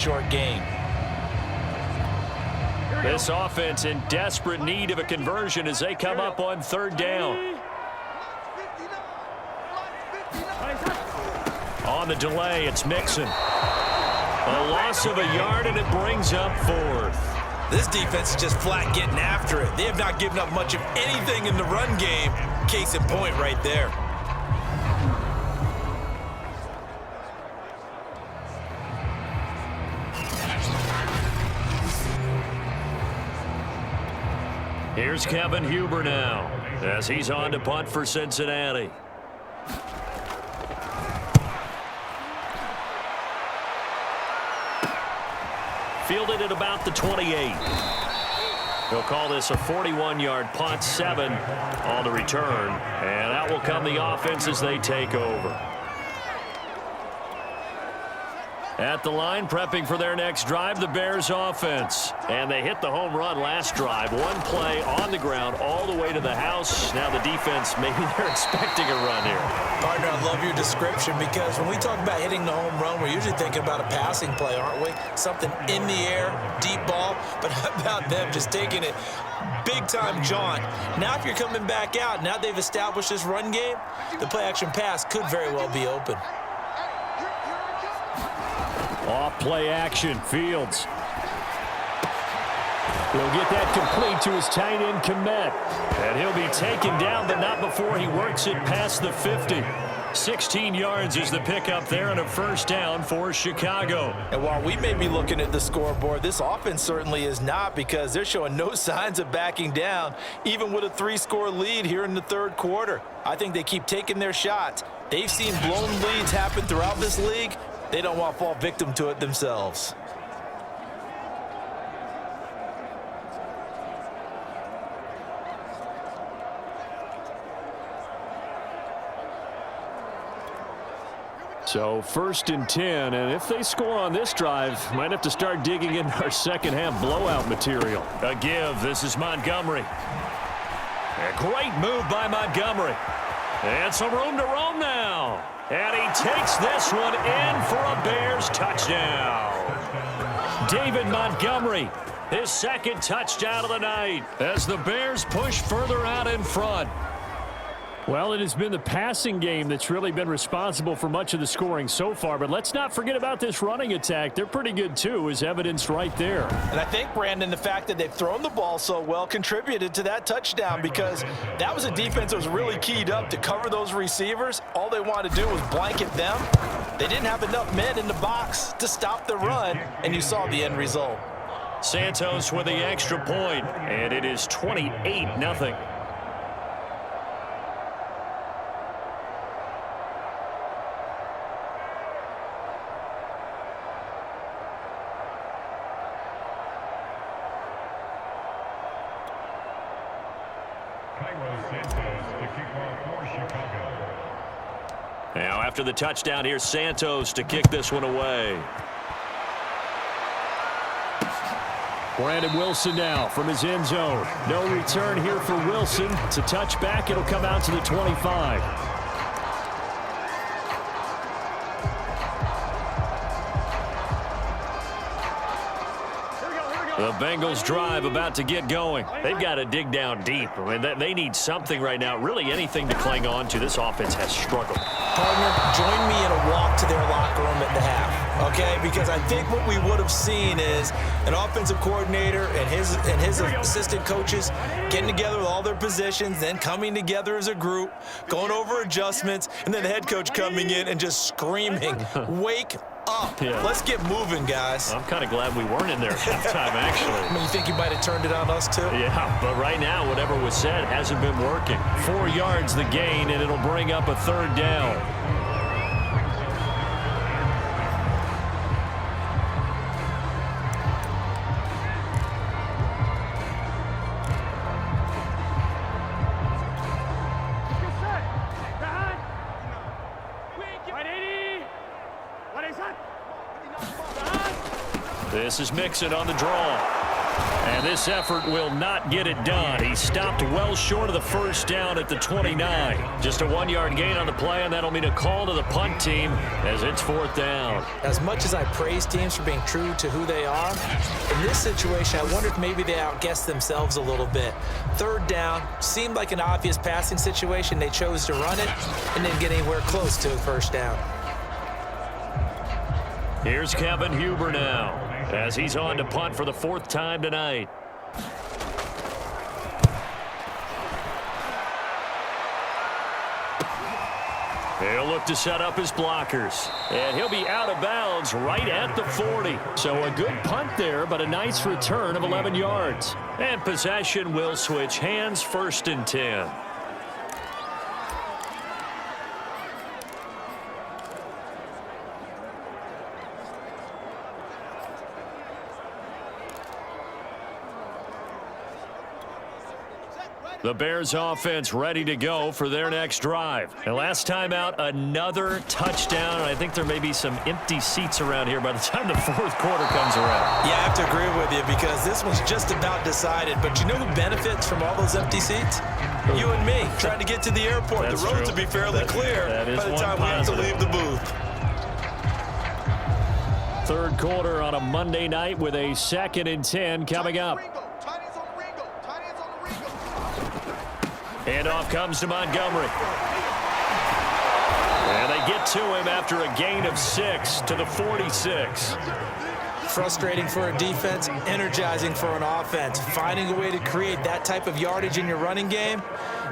short game. This offense in desperate need of a conversion as they come up on third down. On the delay, it's Mixon. A loss of a yard, and it brings up fourth. This defense is just flat getting after it. They have not given up much of anything in the run game. Case in point right there. Here's Kevin Huber now as he's on to punt for Cincinnati. Fielded at about the 28. He'll call this a 41-yard punt, 7 on the return, and that will come the offense as they take over. At the line, prepping for their next drive, the Bears offense. And they hit the home run last drive. One play on the ground all the way to the house. Now the defense, maybe they're expecting a run here. Partner, I love your description because when we talk about hitting the home run, we're usually thinking about a passing play, aren't we? Something in the air, deep ball. But how about them just taking it big-time jaunt? Now if you're coming back out, now they've established this run game, the play-action pass could very well be open. Off play action, Fields. He'll get that complete to his tight end, Kmet. And he'll be taken down, but not before he works it past the 50. 16 yards is the pickup there and a first down for Chicago. And while we may be looking at the scoreboard, this offense certainly is not because they're showing no signs of backing down, even with a 3-score lead here in the third quarter. I think they keep taking their shots. They've seen blown leads happen throughout this league. They don't want to fall victim to it themselves. So 1st and 10, and if they score on this drive, might have to start digging in our second half blowout material. A give, this is Montgomery. A great move by Montgomery. And some room to roam now. And he takes this one in for a Bears touchdown. David Montgomery, his second touchdown of the night as the Bears push further out in front. Well, it has been the passing game that's really been responsible for much of the scoring so far. But let's not forget about this running attack. They're pretty good, too, as evidenced right there. And I think, Brandon, the fact that they've thrown the ball so well contributed to that touchdown because that was a defense that was really keyed up to cover those receivers. All they wanted to do was blanket them. They didn't have enough men in the box to stop the run, and you saw the end result. Santos with the extra point, and it is 28-0. Now after the touchdown, here's Santos to kick this one away. Brandon Wilson now from his end zone. No return here for Wilson. It's a touchback. It'll come out to the 25. The Bengals drive about to get going. They've got to dig down deep. I mean, they need something right now, really anything to cling on to. This offense has struggled. Partner, join me in a walk to their locker room at the half, okay? Because I think what we would have seen is an offensive coordinator and his assistant coaches getting together with all their positions, then coming together as a group, going over adjustments, and then the head coach coming in and just screaming, wake up. Yeah. Let's get moving, guys. I'm kind of glad we weren't in there at halftime, actually. I mean, you think you might have turned it on us, too? Yeah, but right now, whatever was said hasn't been working. 4 yards the gain, and it'll bring up a third down. This is Mixon on the draw. And this effort will not get it done. He stopped well short of the first down at the 29. Just a 1-yard gain on the play, and that'll mean a call to the punt team as it's 4th down. As much as I praise teams for being true to who they are, in this situation, I wonder if maybe they outguessed themselves a little bit. 3rd down, seemed like an obvious passing situation. They chose to run it and didn't get anywhere close to a first down. Here's Kevin Huber now, as he's on to punt for the 4th time tonight. He'll look to set up his blockers. And he'll be out of bounds right at the 40. So a good punt there, but a nice return of 11 yards. And possession will switch hands, 1st and 10. The Bears offense ready to go for their next drive. And last time out, another touchdown. And I think there may be some empty seats around here by the time the 4th quarter comes around. Yeah, I have to agree with you because this one's just about decided. But you know who benefits from all those empty seats? You and me, trying to get to the airport. That's the roads true. will be fairly clear by the time we have to leave the booth. 3rd quarter on a Monday night with a 2nd and 10 coming up. Handoff comes to Montgomery. And they get to him after a gain of 6 to the 46. Frustrating for a defense, energizing for an offense. Finding a way to create that type of yardage in your running game,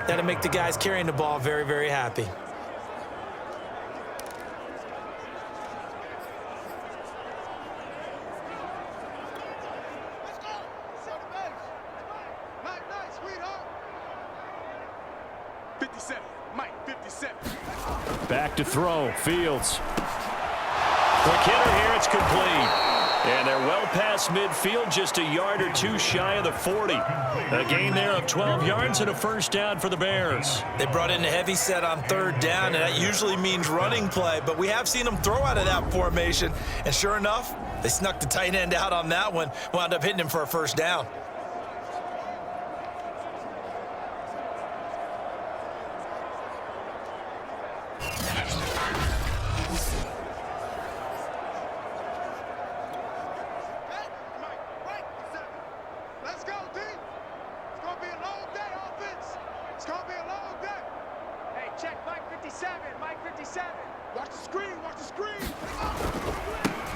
that'll make the guys carrying the ball very, very happy. Back to throw, Fields. Quick hitter here, it's complete. And they're well past midfield, just a yard or two shy of the 40. A gain there of 12 yards and a 1st down for the Bears. They brought in a heavy set on 3rd down, and that usually means running play, but we have seen them throw out of that formation. And sure enough, they snuck the tight end out on that one, wound up hitting him for a 1st down.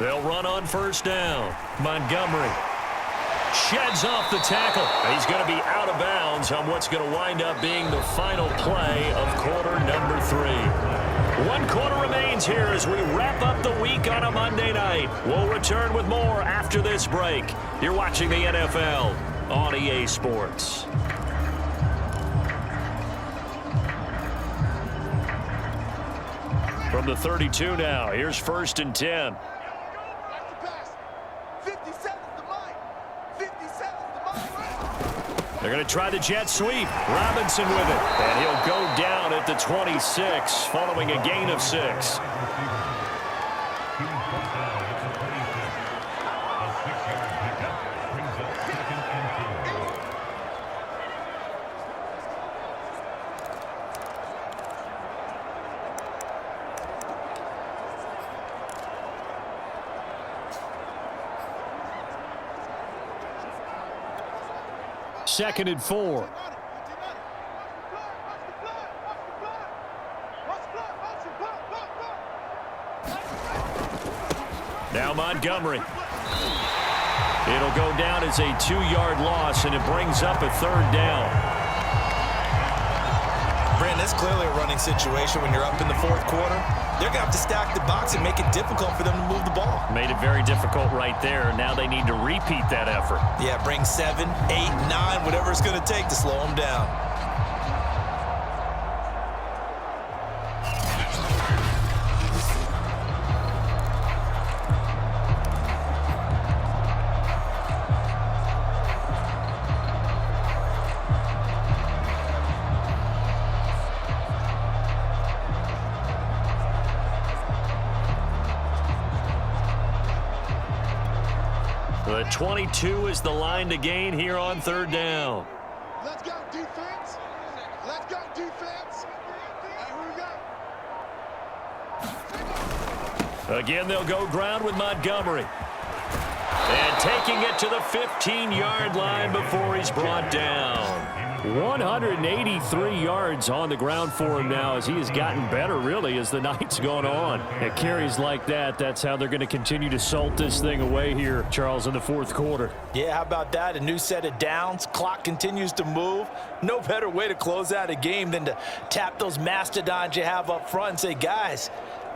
They'll run on 1st down. Montgomery sheds off the tackle. He's going to be out of bounds on what's going to wind up being the final play of quarter number 3. 1 quarter remains here as we wrap up the week on a Monday night. We'll return with more after this break. You're watching the NFL on EA Sports. From the 32 now, here's 1st and 10. They're going to try the jet sweep. Robinson with it. And he'll go down at the 26 following a gain of 6. Second and 4. Now Montgomery. It'll go down as a 2-yard loss, and it brings up a 3rd down. Brandon, that's clearly a running situation when you're up in the 4th quarter. They're going to have to stack the box and make it difficult for them to move the ball. Made it very difficult right there. Now they need to repeat that effort. Yeah, bring 7, 8, 9, whatever it's going to take to slow them down. The 22 is the line to gain here on third down. Let's go, defense. Let's go, defense. Here we go. Again, they'll go ground with Montgomery. And taking it to the 15-yard line before he's brought down. 183 yards on the ground for him now as he has gotten better, really, as the night's gone on. At carries like that, that's how they're going to continue to salt this thing away here, Charles, in the fourth quarter. Yeah, how about that? A new set of downs. Clock continues to move. No better way to close out a game than to tap those mastodons you have up front and say, guys,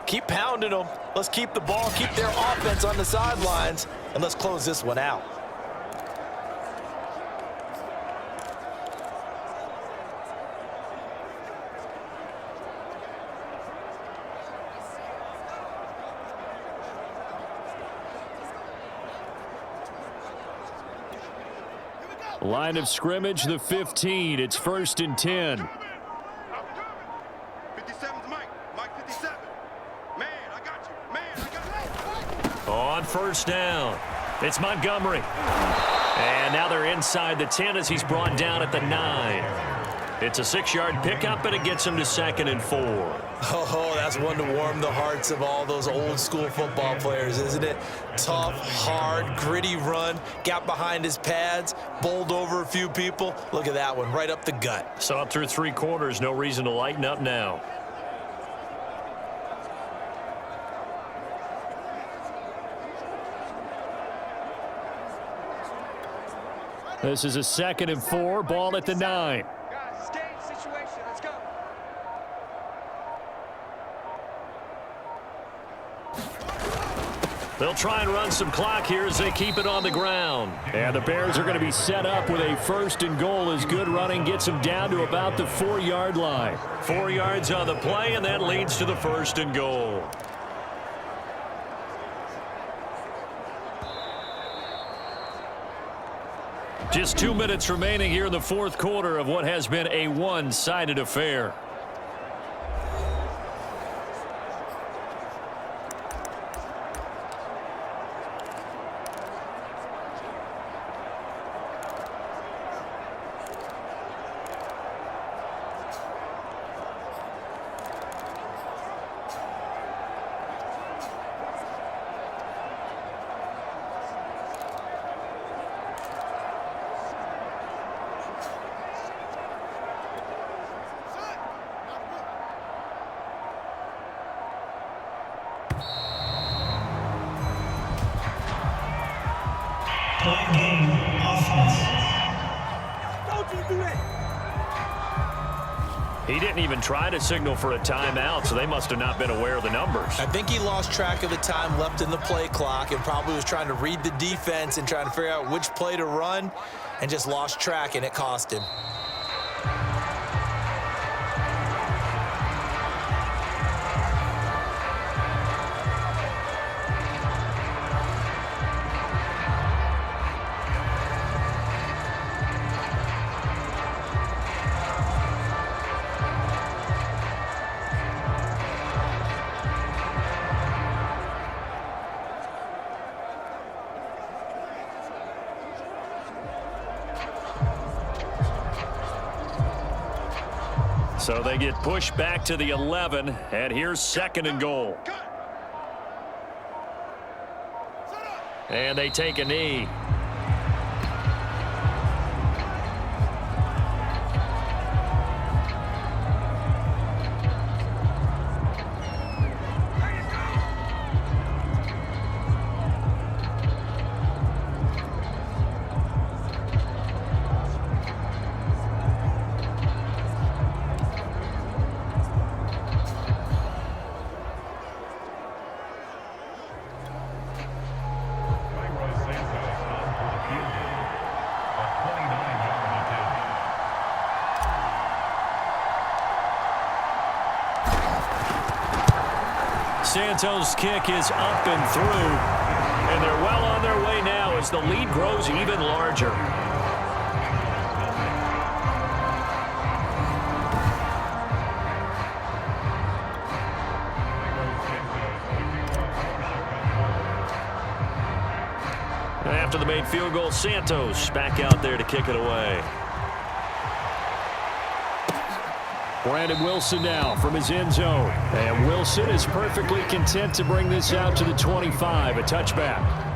keep pounding them. Let's keep the ball, keep their offense on the sidelines, and let's close this one out. Line of scrimmage, the 15. It's 1st and 10. 57's Mike. Mike 57. Man, I got you. Man, I got you. On first down, it's Montgomery. And now they're inside the 10 as he's brought down at the 9. It's a 6-yard pickup, and it gets him to 2nd and 4. Oh, that's one to warm the hearts of all those old-school football players, isn't it? Tough, hard, gritty run, got behind his pads, bowled over a few people. Look at that one, right up the gut. Saw it through 3 quarters, no reason to lighten up now. This is a 2nd and 4, ball at the 9. They'll try and run some clock here as they keep it on the ground. And the Bears are going to be set up with a 1st and goal as good running gets them down to about the 4-yard line. 4 yards on the play, and that leads to the 1st and goal. Just 2 minutes remaining here in the fourth quarter of what has been a one-sided affair. He didn't even try to signal for a timeout, so they must have not been aware of the numbers. I think he lost track of the time left in the play clock and probably was trying to read the defense and trying to figure out which play to run and just lost track, and it cost him. So they get pushed back to the 11, and here's 2nd and goal. And they take a knee. Santos' kick is up and through, and they're well on their way now as the lead grows even larger. After the made field goal, Santos back out there to kick it away. Brandon Wilson now from his end zone. And Wilson is perfectly content to bring this out to the 25, a touchback.